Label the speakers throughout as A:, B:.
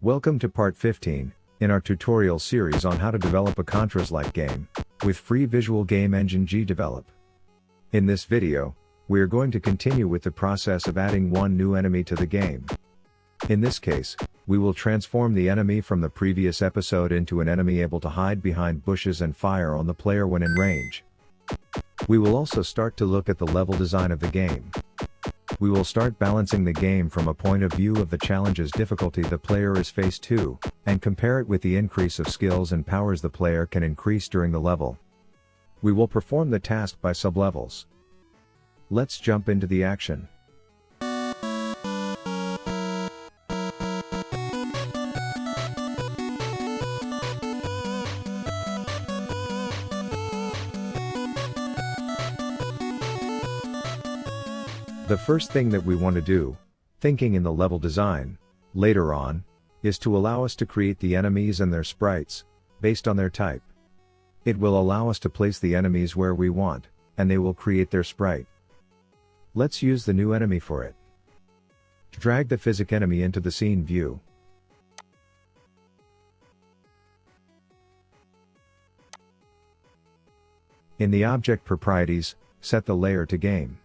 A: Welcome to part 15, in our tutorial series on how to develop a Contras-like game, with free visual game engine Gdevelop. In this video, we are going to continue with the process of adding one new enemy to the game. In this case, we will transform the enemy from the previous episode into an enemy able to hide behind bushes and fire on the player when in range. We will also start to look at the level design of the game. We will start balancing the game from a point of view of the challenges difficulty the player is faced to, and compare it with the increase of skills and powers the player can increase during the level. We will perform the task by sublevels. Let's jump into the action. The first thing that we want to do, thinking in the level design, later on, is to allow us to create the enemies and their sprites, based on their type. It will allow us to place the enemies where we want, and they will create their sprite. Let's use the new enemy for it. Drag the physic enemy into the scene view. In the object properties, set the layer to game.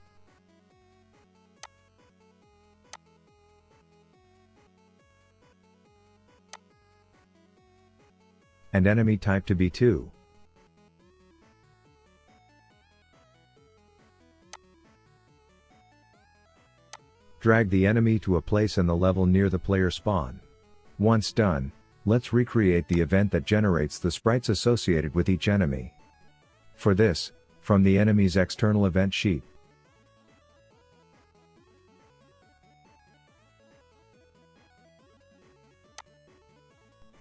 A: And enemy type to be 2. Drag the enemy to a place in the level near the player spawn. Once done, let's recreate the event that generates the sprites associated with each enemy. For this, from the enemy's external event sheet.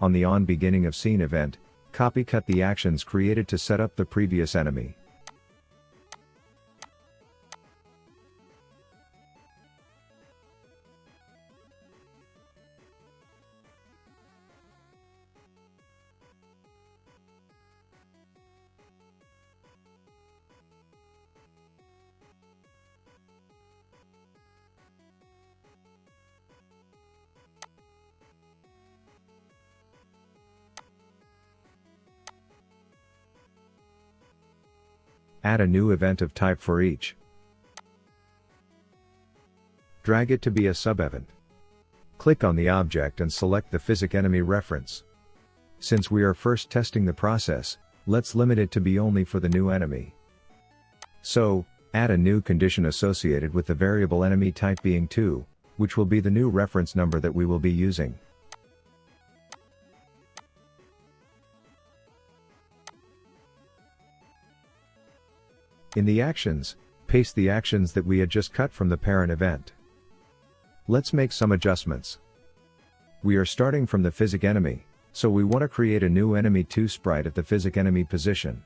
A: On the on-beginning of scene event, copy-cut the actions created to set up the previous enemy. Add a new event of type for each. Drag it to be a sub-event. Click on the object and select the physic enemy reference. Since we are first testing the process, let's limit it to be only for the new enemy. So, add a new condition associated with the variable enemy type being 2, which will be the new reference number that we will be using. In the actions, paste the actions that we had just cut from the parent event. Let's make some adjustments. We are starting from the physic enemy, so we want to create a new enemy 2 sprite at the physic enemy position.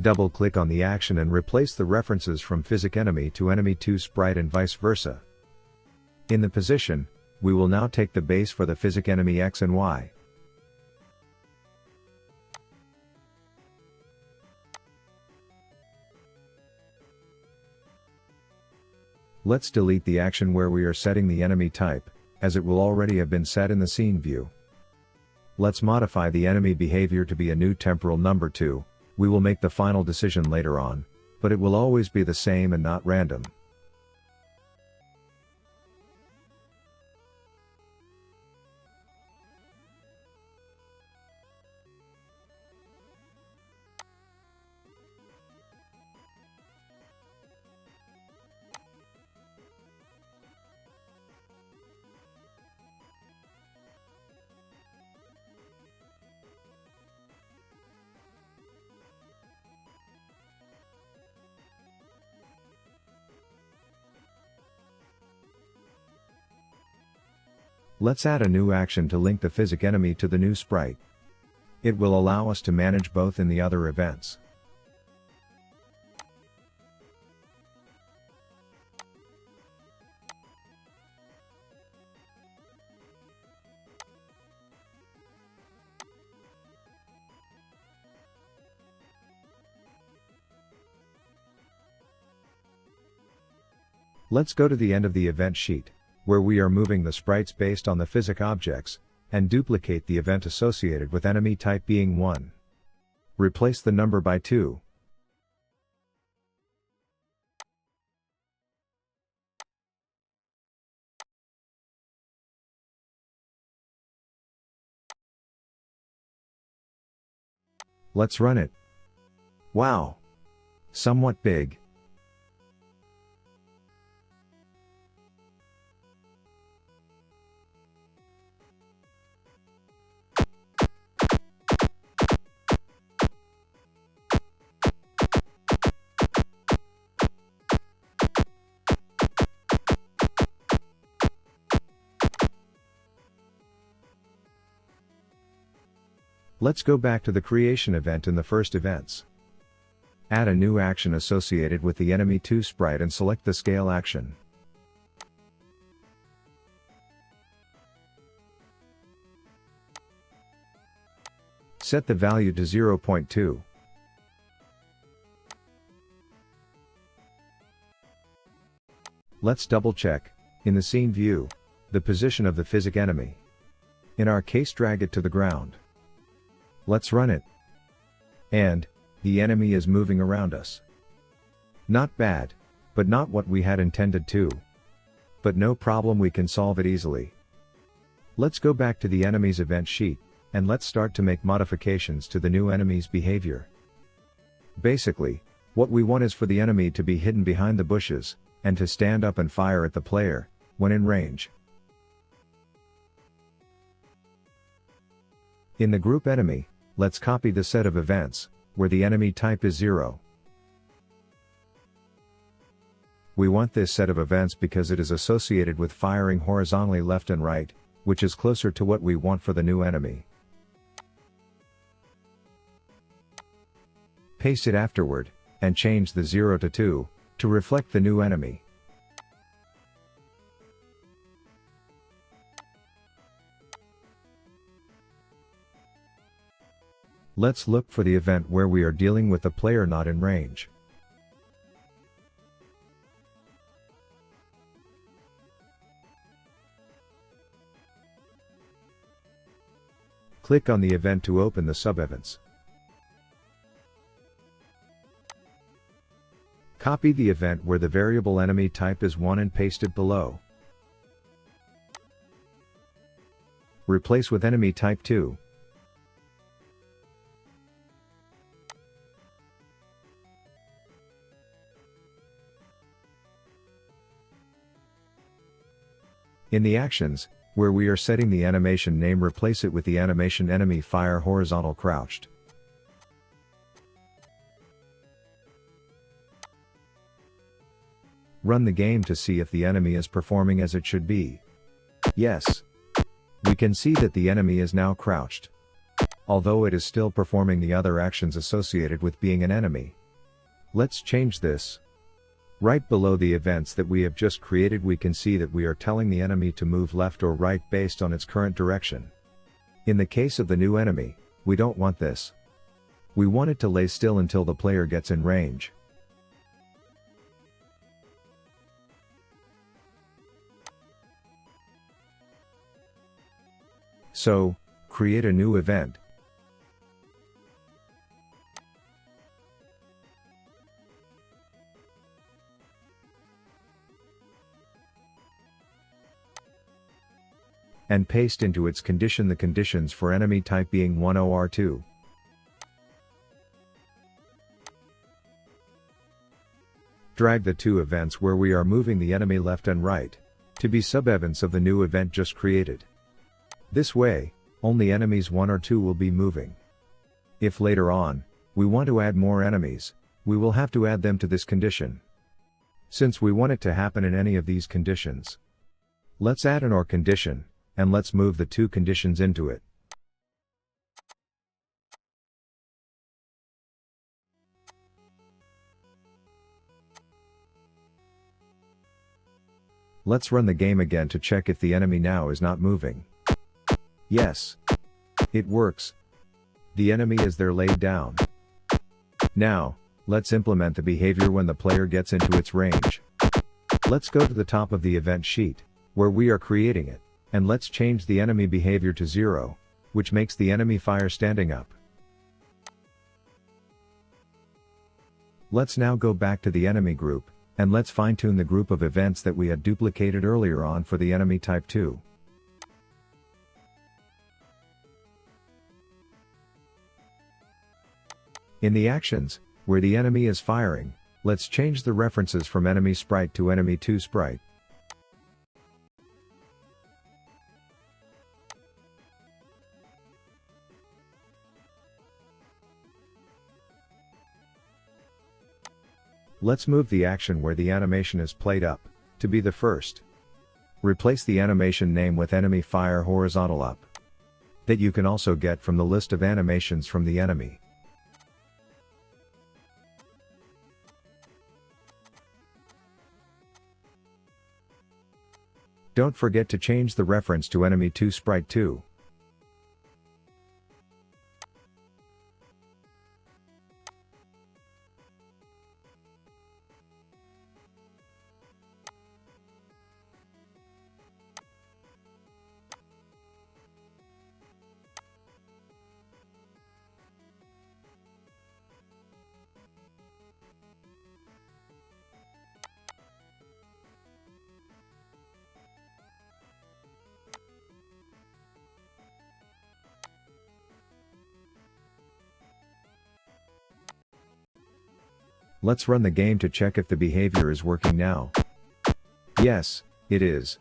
A: Double-click on the action and replace the references from physic enemy to enemy 2 sprite and vice versa. In the position, we will now take the base for the physic enemy X and Y. Let's delete the action where we are setting the enemy type, as it will already have been set in the scene view. Let's modify the enemy behavior to be a new temporal number 2, we will make the final decision later on, but it will always be the same and not random. Let's add a new action to link the physic enemy to the new sprite. It will allow us to manage both in the other events. Let's go to the end of the event sheet, where we are moving the sprites based on the physic objects, and duplicate the event associated with enemy type being 1. Replace the number by 2. Let's run it. Wow! Somewhat big. Let's go back to the creation event in the first events. Add a new action associated with the enemy 2 sprite and select the scale action. Set the value to 0.2. Let's double check, in the scene view, the position of the physic enemy. In our case, drag it to the ground. Let's run it. And, the enemy is moving around us. Not bad, but not what we had intended to. But no problem, we can solve it easily. Let's go back to the enemy's event sheet, and let's start to make modifications to the new enemy's behavior. Basically, what we want is for the enemy to be hidden behind the bushes, and to stand up and fire at the player, when in range. In the group enemy, let's copy the set of events, where the enemy type is 0. We want this set of events because it is associated with firing horizontally left and right, which is closer to what we want for the new enemy. Paste it afterward, and change the 0 to 2, to reflect the new enemy. Let's look for the event where we are dealing with the player not in range. Click on the event to open the sub-events. Copy the event where the variable enemy type is 1 and paste it below. Replace with enemy type 2. In the actions, where we are setting the animation name, replace it with the animation enemy fire horizontal crouched. Run the game to see if the enemy is performing as it should be. Yes. We can see that the enemy is now crouched. Although it is still performing the other actions associated with being an enemy. Let's change this. Right below the events that we have just created, we can see that we are telling the enemy to move left or right based on its current direction. In the case of the new enemy, we don't want this. We want it to lay still until the player gets in range. So, create a new event. And paste into its condition the conditions for enemy type being 1 or 2. Drag the two events where we are moving the enemy left and right, to be sub-events of the new event just created. This way, only enemies 1 or 2 will be moving. If later on, we want to add more enemies, we will have to add them to this condition. Since we want it to happen in any of these conditions, let's add an OR condition, and let's move the two conditions into it. Let's run the game again to check if the enemy now is not moving. Yes. It works. The enemy is there laid down. Now, let's implement the behavior when the player gets into its range. Let's go to the top of the event sheet, where we are creating it. And let's change the enemy behavior to 0, which makes the enemy fire standing up. Let's now go back to the enemy group, and let's fine-tune the group of events that we had duplicated earlier on for the enemy type 2. In the actions, where the enemy is firing, let's change the references from enemy sprite to enemy 2 sprite. Let's move the action where the animation is played up, to be the first. Replace the animation name with enemy fire horizontal up. That you can also get from the list of animations from the enemy. Don't forget to change the reference to enemy 2 sprite too. Let's run the game to check if the behavior is working now. Yes, it is.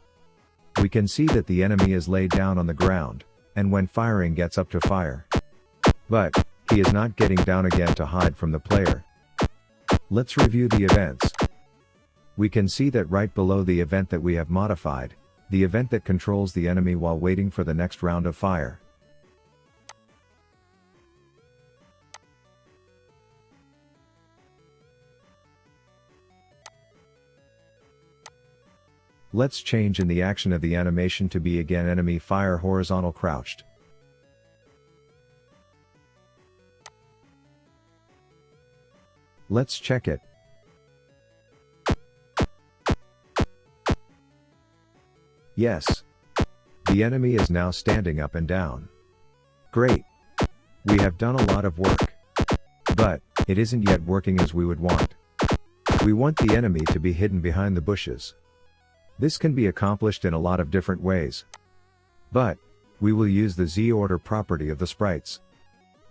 A: We can see that the enemy is laid down on the ground, and when firing gets up to fire. But, he is not getting down again to hide from the player. Let's review the events. We can see that right below the event that we have modified, the event that controls the enemy while waiting for the next round of fire. Let's change in the action of the animation to be again enemy fire horizontal crouched. Let's check it. Yes. The enemy is now standing up and down. Great. We have done a lot of work. But, it isn't yet working as we would want. We want the enemy to be hidden behind the bushes. This can be accomplished in a lot of different ways. But, we will use the Z-order property of the sprites.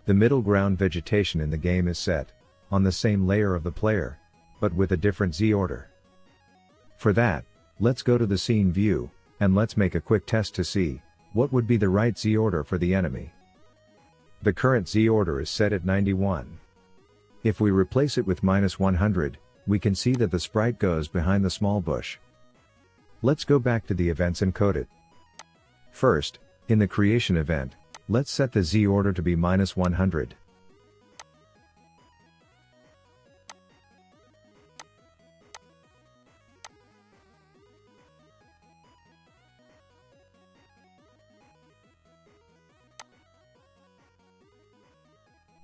A: The middle ground vegetation in the game is set on the same layer of the player, but with a different Z-order. For that, let's go to the scene view, and let's make a quick test to see what would be the right Z-order for the enemy. The current Z-order is set at 91. If we replace it with -100, we can see that the sprite goes behind the small bush. Let's go back to the events and code it. First, in the creation event, let's set the Z order to be -100.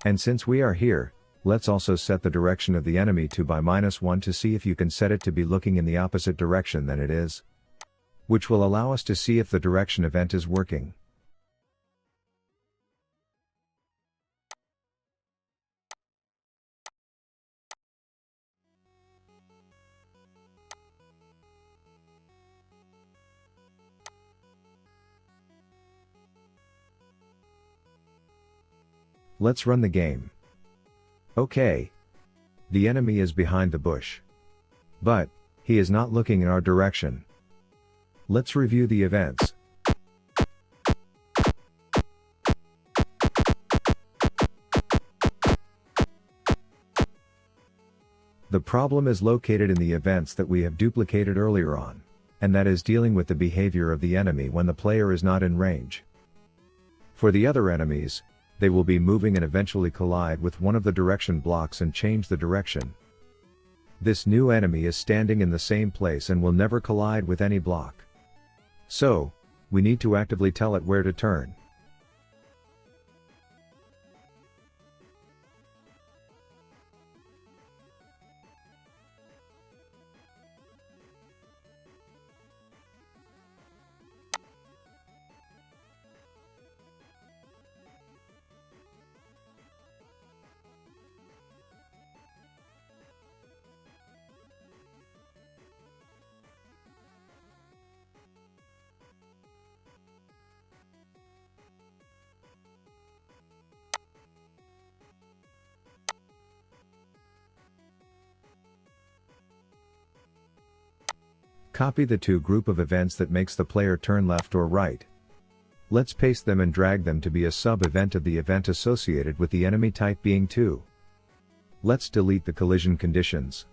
A: And since we are here, let's also set the direction of the enemy to by -1 to see if you can set it to be looking in the opposite direction than it is. Which will allow us to see if the direction event is working. Let's run the game. Okay. The enemy is behind the bush. But, he is not looking in our direction. Let's review the events. The problem is located in the events that we have duplicated earlier on, and that is dealing with the behavior of the enemy when the player is not in range. For the other enemies, they will be moving and eventually collide with one of the direction blocks and change the direction. This new enemy is standing in the same place and will never collide with any block. So, we need to actively tell it where to turn. Copy the two group of events that makes the player turn left or right. Let's paste them and drag them to be a sub-event of the event associated with the enemy type being 2. Let's delete the collision conditions.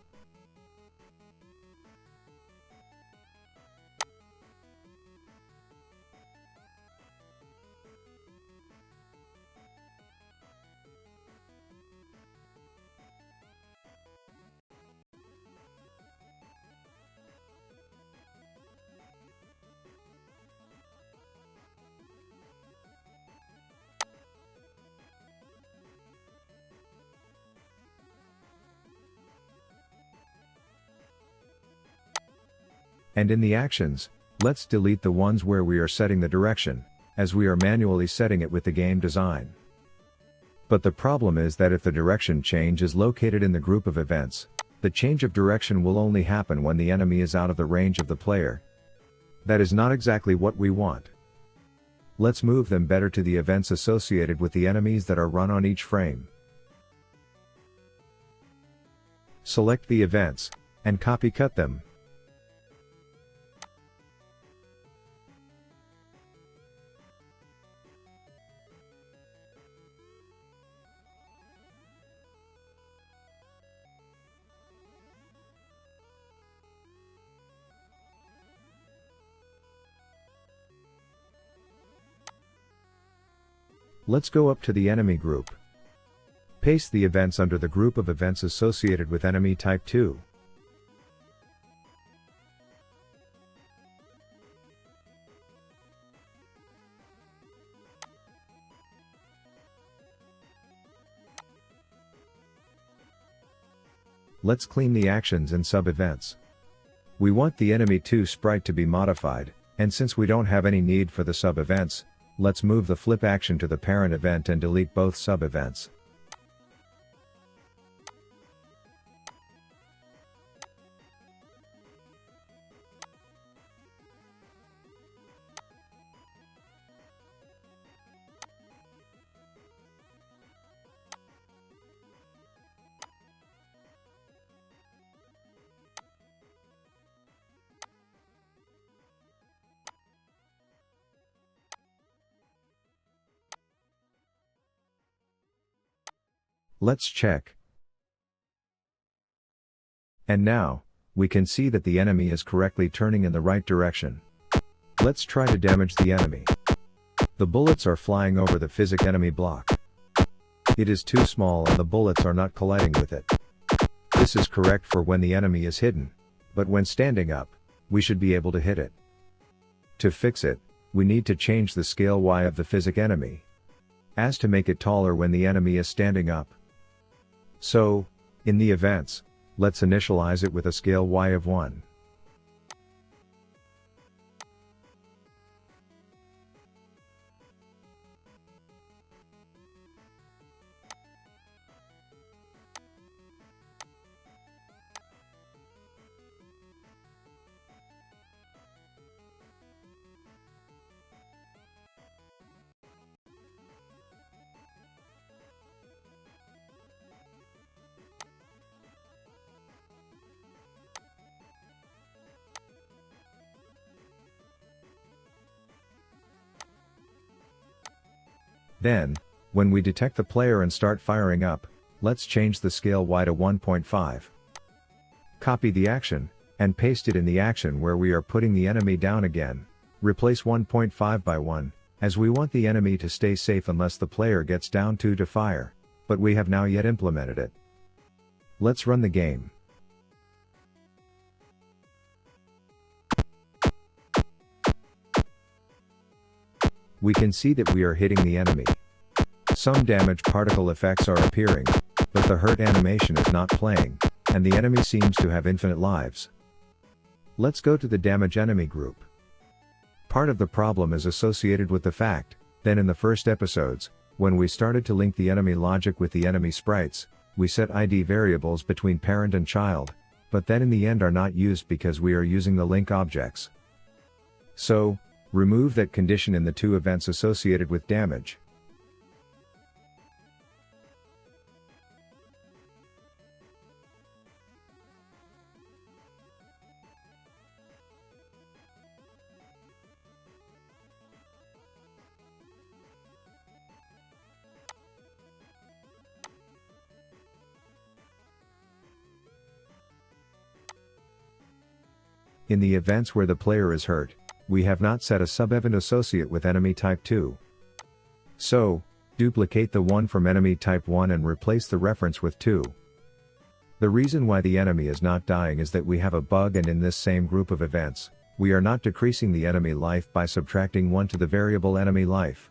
A: And in the actions, let's delete the ones where we are setting the direction, as we are manually setting it with the game design. But the problem is that if the direction change is located in the group of events, the change of direction will only happen when the enemy is out of the range of the player. That is not exactly what we want. Let's move them better to the events associated with the enemies that are run on each frame. Select the events, and copy-cut them. Let's go up to the enemy group. Paste the events under the group of events associated with enemy type 2. Let's clean the actions and sub-events. We want the enemy 2 sprite to be modified, and since we don't have any need for the sub-events, let's move the flip action to the parent event and delete both sub-events. Let's check. And now, we can see that the enemy is correctly turning in the right direction. Let's try to damage the enemy. The bullets are flying over the physic enemy block. It is too small and the bullets are not colliding with it. This is correct for when the enemy is hidden, but when standing up, we should be able to hit it. To fix it, we need to change the scale Y of the physic enemy, as to make it taller when the enemy is standing up. So, in the events, let's initialize it with a scale Y of 1. Then, when we detect the player and start firing up, let's change the scale Y to 1.5. Copy the action, and paste it in the action where we are putting the enemy down again. Replace 1.5 by 1, as we want the enemy to stay safe unless the player gets down 2 to fire, but we have now yet implemented it. Let's run the game. We can see that we are hitting the enemy. Some damage particle effects are appearing, but the hurt animation is not playing, and the enemy seems to have infinite lives. Let's go to the damage enemy group. Part of the problem is associated with the fact that in the first episodes, when we started to link the enemy logic with the enemy sprites, we set ID variables between parent and child, but then in the end are not used because we are using the link objects. So, remove that condition in the two events associated with damage. In the events where the player is hurt, we have not set a sub-event associate with enemy type 2. So, duplicate the one from enemy type 1 and replace the reference with 2. The reason why the enemy is not dying is that we have a bug, and in this same group of events, we are not decreasing the enemy life by subtracting 1 to the variable enemy life.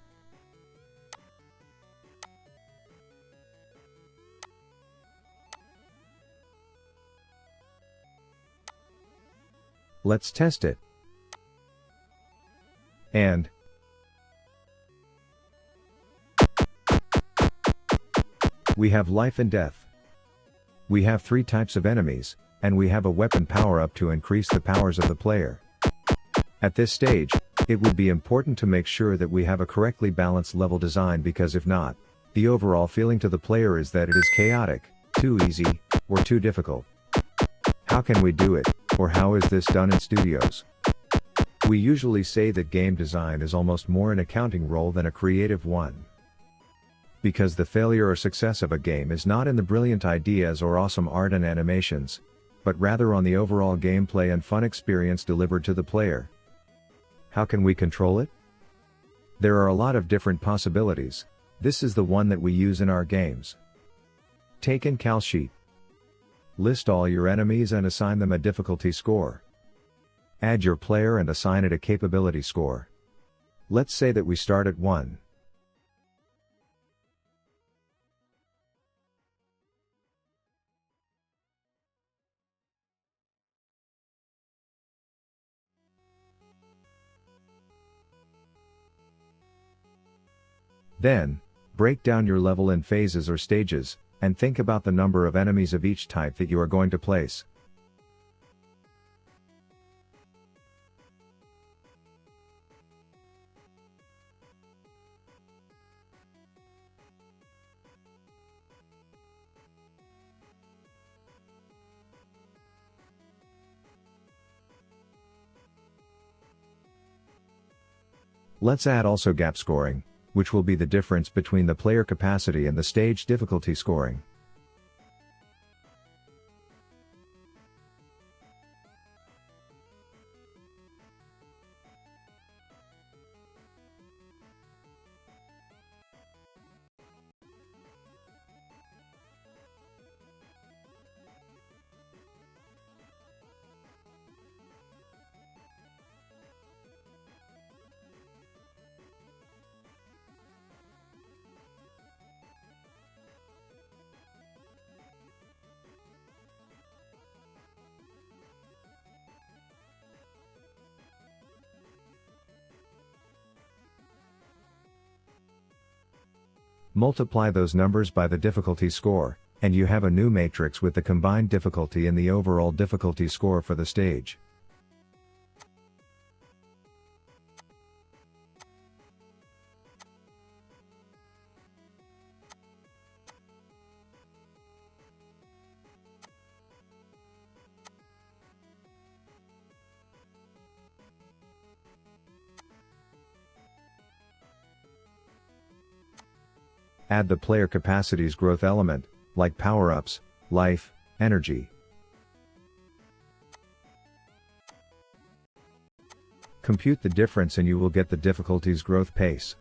A: Let's test it. And we have life and death. We have 3 types of enemies, and we have a weapon power-up to increase the powers of the player. At this stage, it would be important to make sure that we have a correctly balanced level design, because if not, the overall feeling to the player is that it is chaotic, too easy, or too difficult. How can we do it, or how is this done in studios? We usually say that game design is almost more an accounting role than a creative one. Because the failure or success of a game is not in the brilliant ideas or awesome art and animations, but rather on the overall gameplay and fun experience delivered to the player. How can we control it? There are a lot of different possibilities. This is the one that we use in our games. Take an cal sheet. List all your enemies and assign them a difficulty score. Add your player and assign it a capability score. Let's say that we start at 1. Then, break down your level in phases or stages, and think about the number of enemies of each type that you are going to place. Let's add also gap scoring, which will be the difference between the player capacity and the stage difficulty scoring. Multiply those numbers by the difficulty score, and you have a new matrix with the combined difficulty and the overall difficulty score for the stage. Add the player capacity's growth element, like power-ups, life, energy. Compute the difference and you will get the difficulty's growth pace.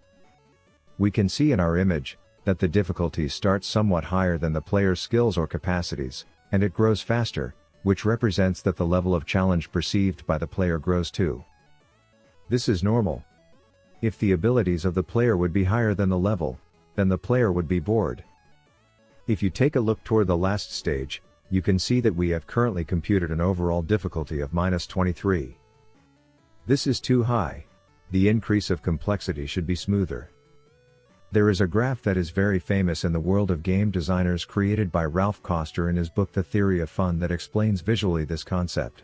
A: We can see in our image that the difficulty starts somewhat higher than the player's skills or capacities, and it grows faster, which represents that the level of challenge perceived by the player grows too. This is normal. If the abilities of the player would be higher than the level, then the player would be bored. If you take a look toward the last stage, you can see that we have currently computed an overall difficulty of -23. This is too high. The increase of complexity should be smoother. There is a graph that is very famous in the world of game designers created by Ralph Koster in his book The Theory of Fun that explains visually this concept.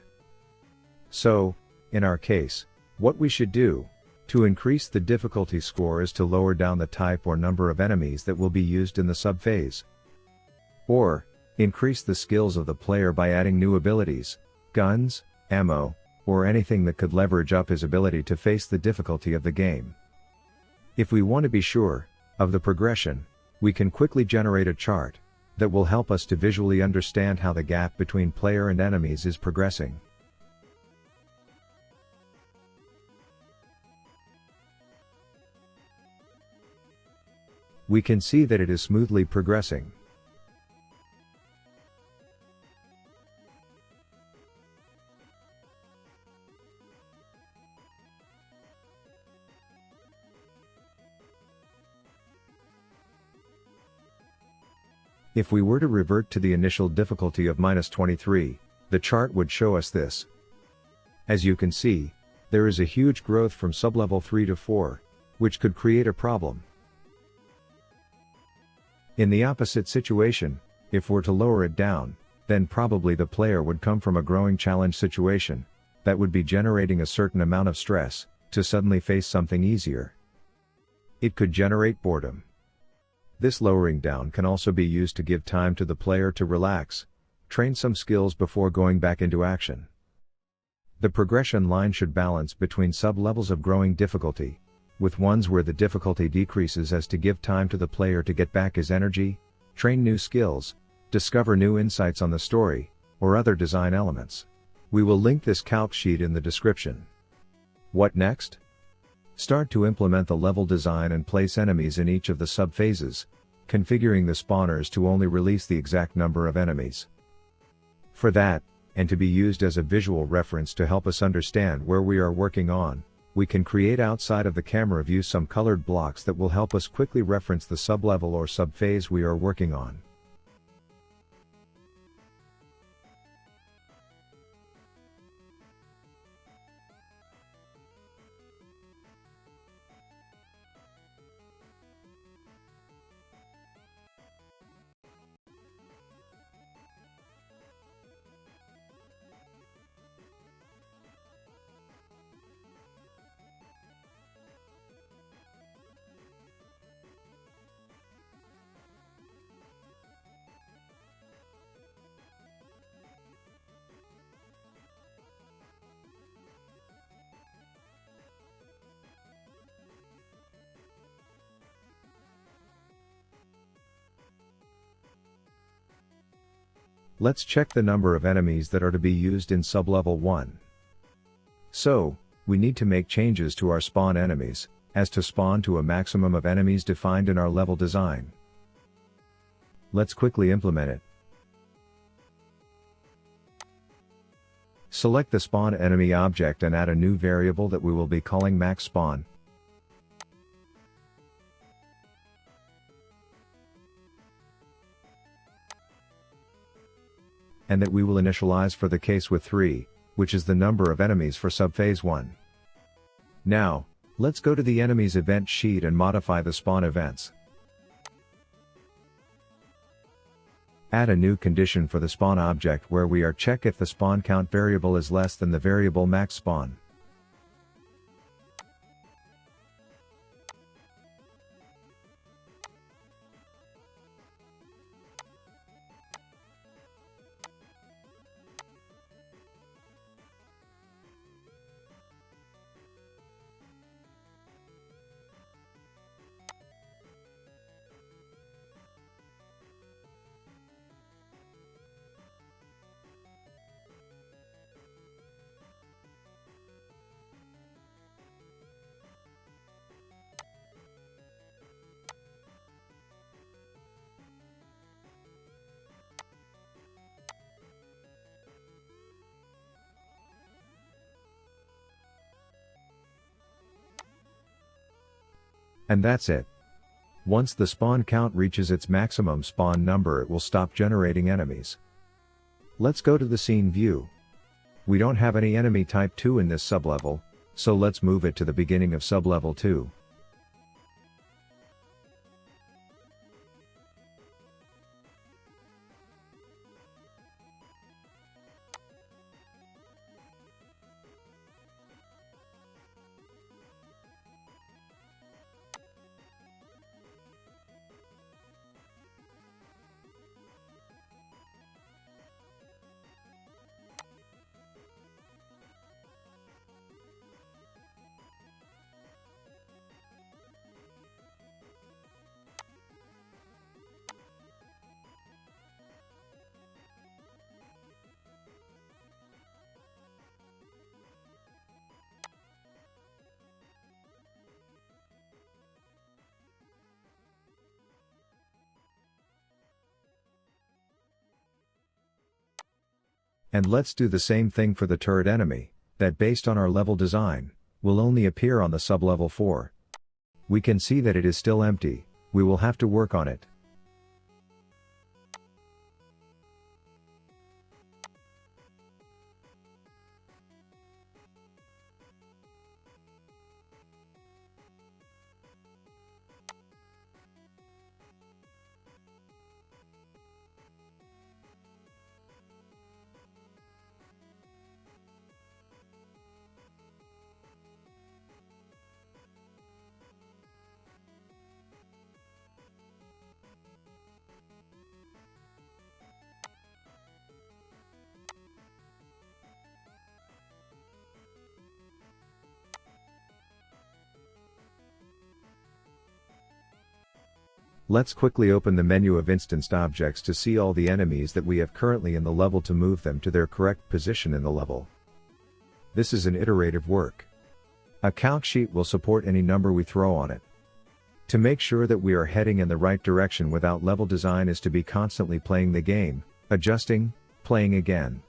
A: So, in our case, what we should do to increase the difficulty score is to lower down the type or number of enemies that will be used in the sub-phase. Or, increase the skills of the player by adding new abilities, guns, ammo, or anything that could leverage up his ability to face the difficulty of the game. If we want to be sure of the progression, we can quickly generate a chart that will help us to visually understand how the gap between player and enemies is progressing. We can see that it is smoothly progressing. If we were to revert to the initial difficulty of -23, the chart would show us this. As you can see, there is a huge growth from sublevel 3 to 4, which could create a problem. In the opposite situation, if we're to lower it down, then probably the player would come from a growing challenge situation, that would be generating a certain amount of stress, to suddenly face something easier. It could generate boredom. This lowering down can also be used to give time to the player to relax, train some skills before going back into action. The progression line should balance between sub-levels of growing difficulty, with ones where the difficulty decreases as to give time to the player to get back his energy, train new skills, discover new insights on the story, or other design elements. We will link this calc sheet in the description. What next? Start to implement the level design and place enemies in each of the sub-phases, configuring the spawners to only release the exact number of enemies. For that, and to be used as a visual reference to help us understand where we are working on, we can create outside of the camera view some colored blocks that will help us quickly reference the sub-level or sub-phase we are working on. Let's check the number of enemies that are to be used in sublevel 1. So, we need to make changes to our spawn enemies, as to spawn to a maximum of enemies defined in our level design. Let's quickly implement it. Select the spawn enemy object and add a new variable that we will be calling max spawn. And that we will initialize for the case with 3, which is the number of enemies for subphase 1. Now, let's go to the enemies event sheet and modify the spawn events. Add a new condition for the spawn object where we are check if the spawn count variable is less than the variable max spawn. And that's it. Once the spawn count reaches its maximum spawn number, it will stop generating enemies. Let's go to the scene view. We don't have any enemy type 2 in this sublevel, so let's move it to the beginning of sublevel 2. And let's do the same thing for the turret enemy, that based on our level design, will only appear on the sublevel 4. We can see that it is still empty. We will have to work on it. Let's quickly open the menu of instanced objects to see all the enemies that we have currently in the level to move them to their correct position in the level. This is an iterative work. A count sheet will support any number we throw on it. To make sure that we are heading in the right direction without level design is to be constantly playing the game, adjusting, playing again.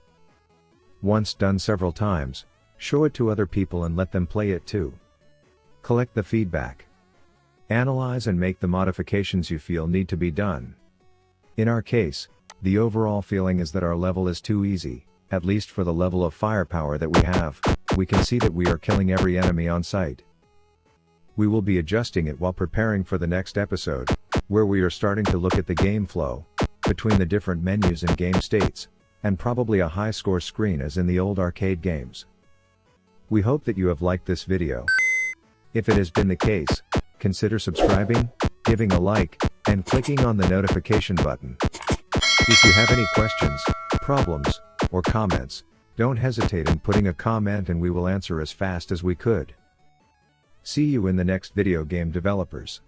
A: Once done several times, show it to other people and let them play it too. Collect the feedback. Analyze and make the modifications you feel need to be done. In our case, the overall feeling is that our level is too easy, at least for the level of firepower that we have. We can see that we are killing every enemy on sight. We will be adjusting it while preparing for the next episode, where we are starting to look at the game flow, between the different menus and game states, and probably a high score screen as in the old arcade games. We hope that you have liked this video. If it has been the case, consider subscribing, giving a like, and clicking on the notification button. If you have any questions, problems, or comments, don't hesitate in putting a comment and we will answer as fast as we could. See you in the next video, game developers.